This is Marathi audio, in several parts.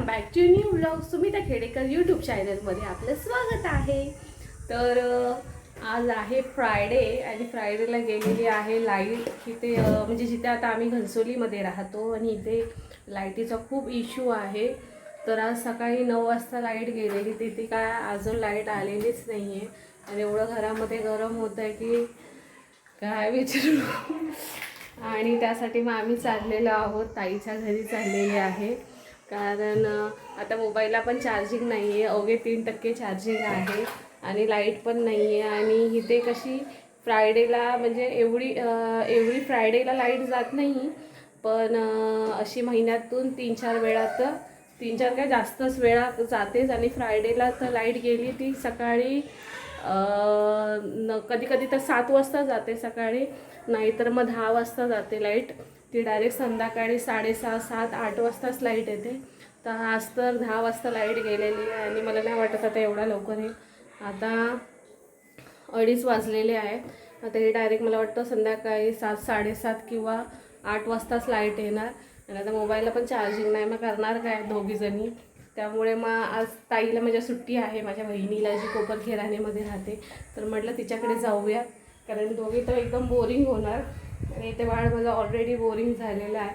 Back to new vlog. Sumita Khedekar YouTube चॅनलमध्ये आपलं स्वागत आहे. तर आज आहे फ्रायडे आणि फ्रायडेला गेलेली आहे लाईट इथे, म्हणजे जिथे आता आम्ही घनसोलीमध्ये राहतो आणि इथे लाईटीचा खूप इश्यू आहे. तर आज सकाळी 9 वाजता लाईट गेलेली, तिथे काय अजून लाईट आलेलीच नाही आहे आणि एवढं घरामध्ये गरम होतं आहे की काय विचारू. आणि त्यासाठी मग आम्ही चाललेलो आहोत, ताईच्या घरी चाललेले आहे. कारण आता मोबाईलला पण चार्जिंग नाही आहे, अवघे 3% चार्जिंग आहे आणि लाईट पण नाही आहे. आणि इथे कशी फ्रायडेला म्हणजे एवढी फ्रायडेला लाईट जात नाही, पण अशी महिन्यातून 3-4 वेळा, तर 3-4 काय जास्तच वेळा जातेच. आणि फ्रायडेला तर लाईट गेली ती सकाळी कधी कधी तर 7 वाजता जाते सकाळी, नाहीतर मग 10 वाजता जाते लाईट. ती डायरेक्ट संध्याकाळी 6:30, 7, 8 वाजताच लाईट येते. तर आज तर 10 वाजता लाईट गेलेली आहे आणि मला नाही वाटत आता एवढा लवकर येईल. आता 2:30 वाजलेले आहेत. आता हे डायरेक्ट मला वाटतं संध्याकाळी 7, 7:30 किंवा 8 वाजताच लाईट येणार. आणि आता मोबाईलला पण चार्जिंग नाही, मग करणार काय दोघीजणी. त्यामुळे मग आज ताईला माझ्या सुट्टी आहे, माझ्या बहिणीला जी कोपरखेराणेमध्ये राहते, तर म्हटलं तिच्याकडे जाऊया. कारण दोघी तर एकदम बोरिंग होणार आणि ते बाळ माझं ऑलरेडी बोरिंग झालेलं आहे.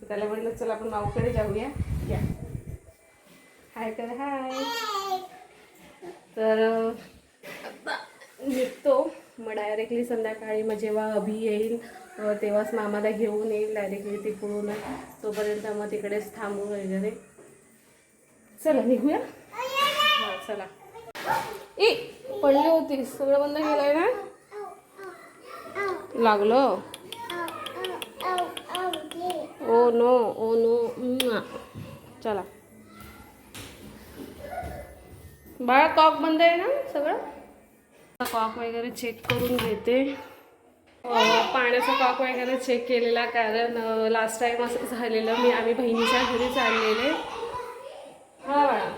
तर त्याला म्हटलं चला आपण माऊकडे जाऊया. या हाय कर, हाय. तर आता निघतो मग डायरेक्टली संध्याकाळी, मग जेव्हा अभि येईल तेव्हाच मामाला घेऊन येईल डायरेक्टली तिकडून. तोपर्यंत मग तिकडेच थांबू वगैरे. चला निघूया. हां चला. ए पडली होती, सगळं बंद केलं आहे ना. लागलं. Oh no, oh no. चला बाळा, कॉक बंद आहे ना सगळं. कॉक वगैरे चेक करून घेते. पाण्याचा कॉक वगैरे चेक केलेला, कारण लास्ट टाईम असं झालेलं. आम्ही बहिणीच्या घरी चाललेले. हां बाळा,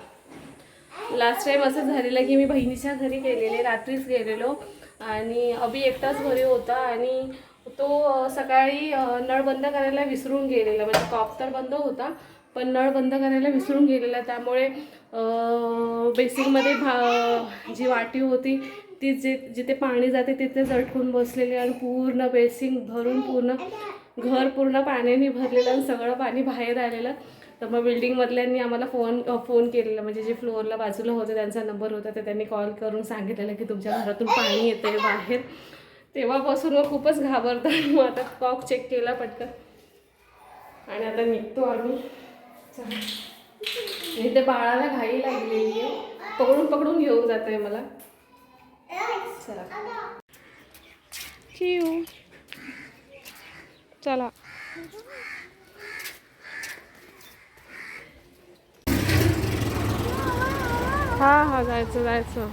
लास्ट टाईम असं झालेलं की मी बहिणीच्या घरी गेलेले, रात्रीच गेलेलो आणि अभि एकटाच घरी होता आणि तो सकाळी नळ बंद करायला विसरून गेलेला. म्हणजे कॉक तर बंद होता पण नळ बंद करायला विसरून गेलेला. त्यामुळे बेसिंगमध्ये जी वाटी होती ती जिथे पाणी जाते तिथे झटकून बसलेली आणि पूर्ण बेसिंग भरून पूर्ण घर पूर्ण पाण्याने भरलेलं आणि सगळं पाणी बाहेर आलेलं. तर मग बिल्डिंगमधल्यांनी आम्हाला फोन केलेला, म्हणजे जे फ्लोअरला बाजूला होते त्यांचा नंबर होता, तर त्यांनी कॉल करून सांगितलेलं की तुमच्या घरातून पाणी येतं आहे बाहेर. तेव्हापासून मग खूपच घाबरतात. मग आता कॉक चेक केला पटकन आणि आता निघतो आम्ही. इथे बाळाला घाई लागलेली आहे, पकडून पकडून घेऊन जात आहे मला. चला चिऊ, चला. हा जायचं.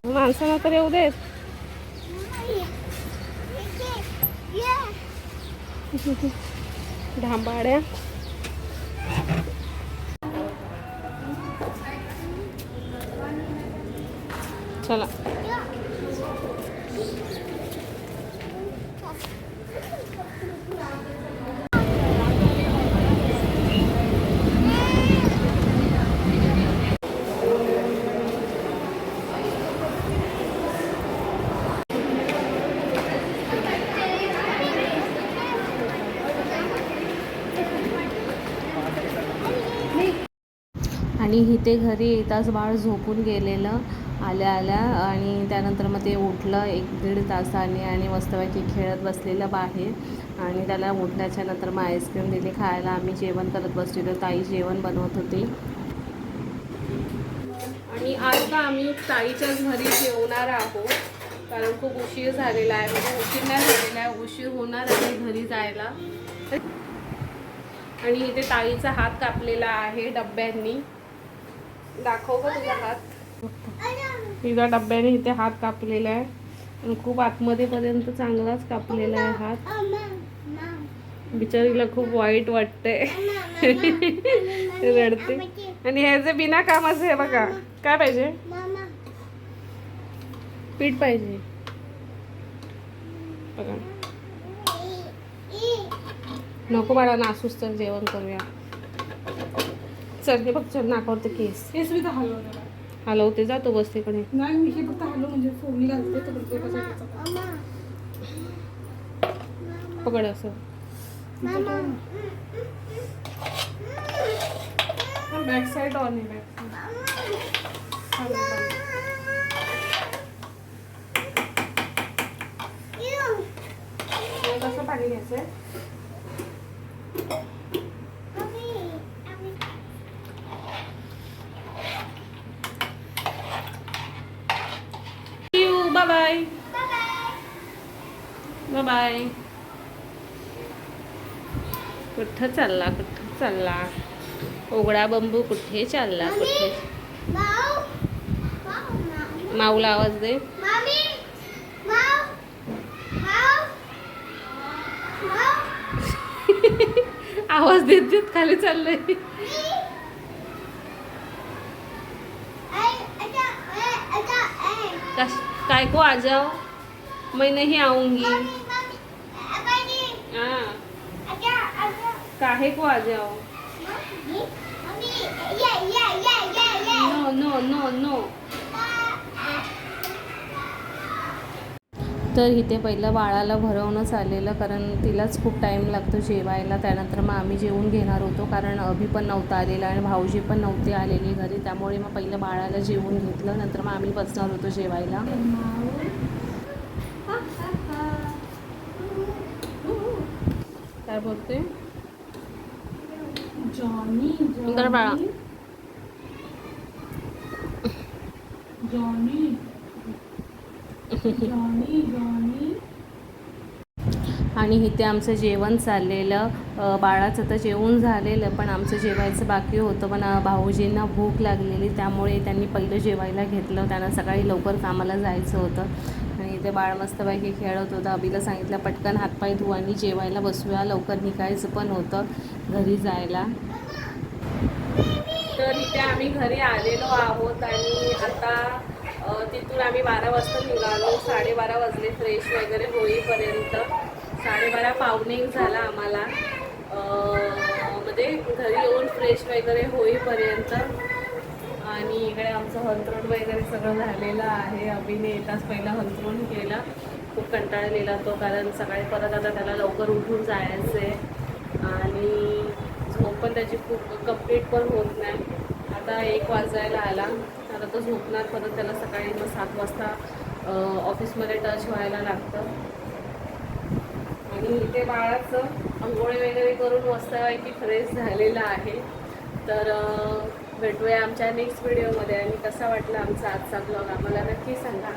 माणसांना तर येऊ देत. ढांबाड्या. चला आणि इथे घरी येताच बाळ झोपून गेलेलं आल्या आणि त्यानंतर मग ते उठलं 1-1.5 तासाने आणि मस्तपैकी खेळत बसलेलं बाहेर. आणि त्याला उठल्याच्या नंतर मग आईस्क्रीम दिली खायला. आम्ही जेवण करत बसलेलो, ताई जेवण बनवत होती. आणि आता आम्ही ताईच्याच घरी जेवणार आहोत, कारण खूप उशीर झालेला आहे. म्हणजे उशीर नाही झालेला आहे, उशीर होणार आहे घरी जायला. आणि इथे ताईचा हात कापलेला आहे डब्यांनी. दाखव का तुझा हात. तिचा डब्याने इथे हात कापलेला आहे आणि खूप आतमध्ये पर्यंत चांगलाच कापलेला आहे हात. बिचारीला खूप वाईट वाटतंय. रडते. आणि हे जे बिना कामाचं आहे बघा, काय पाहिजे, पीठ पाहिजे बघा. नको बाळा नासूस तर जेवण करूया. चल हे बघ चल नाकावरती केस केस मी तर हलवलं हलवते जातो बस तिकडे. नाही मी हे फक्त हलव म्हणजे फोडणी घालते तर प्रत्येकासाठी पकड असं. बॅक साईड ऑन आहे बॅक कसं पाणी घ्यायचंय. Bye bye bye bye. कुठं चालला उघडा बंबू कुठे चालला कुठे. माऊला आवाज दे. आवाज देत देत खाली चाललंय. काय को आ जाओ मैं नहीं आऊंगी. हाँ काहे को आ जाओ. No no no no. तर इथे पहिलं बाळाला भरवणंच आलेलं कारण तिलाच खूप टाईम लागतो जेवायला. त्यानंतर मग आम्ही जेवून घेणार होतो कारण अभि पण नव्हता आलेला आणि भाऊजी पण नव्हते आलेले घरी. त्यामुळे मग पहिलं बाळाला जेवून घेतलं नंतर मग आम्ही बसणार होतो जेवायला. काय बोलते सुंदर बाळा. आणि इथे आमचं जेवण चाललेलं. बाळाचं तर जेवण झालेलं पण आमचं जेवायचं बाकी होतं. पण भाऊजींना भूक लागलेली त्यामुळे त्यांनी पहिलं जेवायला घेतलं. त्यांना सकाळी लवकर कामाला जायचं होतं आणि इथे बाळ मस्तपैकी खेळत होतं. अभिला सांगितलं पटकन हातपाय धुवा आणि जेवायला बसूया लवकर निघायचं पण होतं घरी जायला. तर इथे आम्ही घरी आलेलो आहोत आणि आता तिथून आम्ही 12 वाजता निघालो. 12:30 वाजले फ्रेश वगैरे होईपर्यंत. 12:30 पावणे झाला आम्हाला म्हणजे घरी येऊन फ्रेश वगैरे होईपर्यंत. आणि इकडे आमचं हंतरून वगैरे सगळं झालेलं आहे. अभिने येताच पहिला हंतरून केला. खूप कंटाळलेला तो कारण सकाळी परत आता त्याला लवकर उठून जायचं आहे आणि झोप पण त्याची खूप कंप्लीट पण होत नाही. आता 1 वाजायला आला. आता तो झोपणार परत. त्याला सकाळी मग 7 वाजता ऑफिसमध्ये टच व्हायला लागतं. आणि इथे बाळाचं अंघोळी वगैरे करून मस्तपैकी फ्रेश झालेलं आहे. तर भेटूया आमच्या नेक्स्ट व्हिडिओमध्ये. आणि कसा वाटला आमचा आजचा ब्लॉग आम्हाला नक्की सांगा.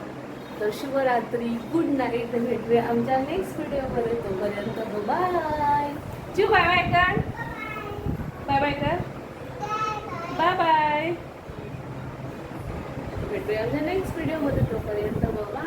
तर शुभरात्री गुड नाईट. भेटूया आमच्या नेक्स्ट व्हिडिओमध्ये. तोपर्यंत बाय. जीव बाय बाय कर. बाय बाय कर. Bye bye. भेटूया आमच्या नेक्स्ट व्हिडिओमध्ये. तोपर्यंत बाय.